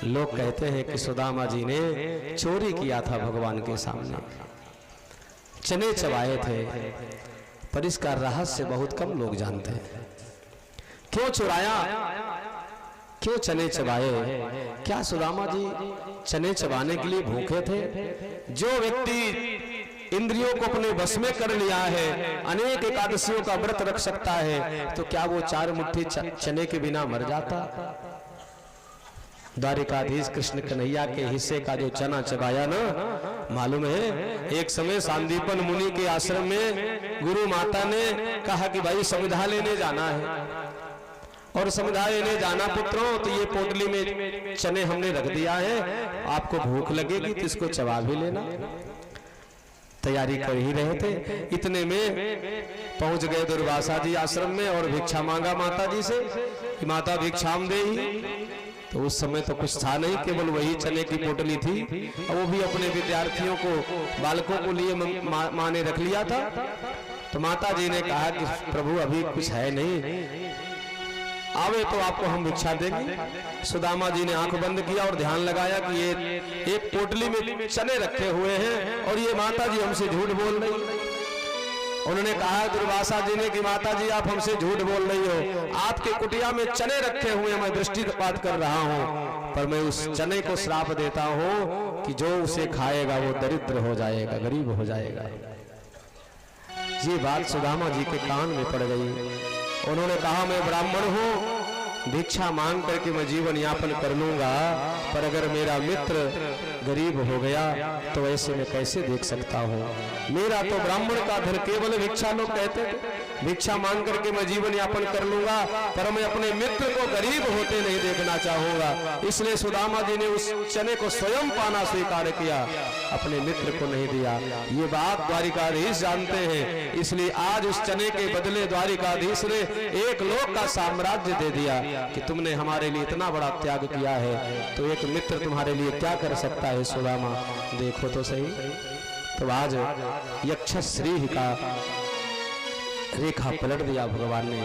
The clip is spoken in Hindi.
लोग कहते हैं कि सुदामा जी ने चोरी किया था भगवान के सामने, चने चबाए थे, पर इसका रहस्य बहुत कम लोग जानते हैं। क्यों चुराया, क्यों चने चबाए? क्या सुदामा जी चने चबाने के लिए भूखे थे? जो व्यक्ति इंद्रियों को अपने वश में कर लिया है, अनेक एकादशियों का व्रत रख सकता है, तो क्या वो 4 मुट्ठी चने के बिना मर जाता? द्वारिकाधीश कृष्ण कन्हैया के हिस्से का जो चना चबाया ना, मालूम है एक समय सांदीपन मुनि के आश्रम में गुरु माता ने कहा कि भाई संविधा लेने जाना है, और संविधा लेने जाना पुत्रों, तो ये पोटली में चने हमने रख दिया है, आपको भूख लगेगी तो इसको चबा भी लेना। तैयारी कर ही रहे थे, इतने में पहुंच गए दुर्वासा जी आश्रम में और भिक्षा मांगा माता जी से कि माता भिक्षाम दे ही। तो उस समय तो कुछ था नहीं, केवल वही चने की पोटली थी, और वो भी अपने विद्यार्थियों को, बालकों को लिए माँ ने रख लिया था। तो माता जी ने कहा कि प्रभु अभी कुछ है नहीं, आवे तो आपको हम भिक्षा देंगे। सुदामा जी ने आंख बंद किया और ध्यान लगाया कि ये एक पोटली में चने रखे हुए हैं और ये माता जी हमसे झूठ बोल रही। उन्होंने कहा दुर्वासा जी ने कि माता जी आप हमसे झूठ बोल रही हो, आपके कुटिया में चने रखे हुए, मैं दृष्टिपात कर रहा हूं, पर मैं उस चने को श्राप देता हूं कि जो उसे खाएगा वो दरिद्र हो जाएगा, गरीब हो जाएगा। ये बात सुदामा जी के कान में पड़ गई। उन्होंने कहा मैं ब्राह्मण हूं, भिक्षा मांग करके मैं जीवन यापन कर लूंगा, पर अगर मेरा मित्र गरीब हो गया तो ऐसे में कैसे देख सकता हूं? मेरा तो ब्राह्मण का धन केवल भिक्षा, लोग कहते हैं भिक्षा मांग करके मैं जीवन यापन कर लूंगा, पर मैं अपने मित्र को गरीब होते नहीं देखना चाहूंगा। इसलिए सुदामा जी ने उस चने को स्वयं पाना स्वीकार किया, अपने मित्र को नहीं दिया। ये बात द्वारिकाधीश जानते हैं, इसलिए आज उस चने के बदले द्वारिकाधीश ने एक लोक का साम्राज्य दे दिया कि तुमने हमारे लिए इतना बड़ा त्याग किया है, तो एक मित्र तुम्हारे लिए क्या कर सकता है सुदामा, देखो तो सही। तो आज यक्षश्री का रेखा पलट दिया भगवान ने।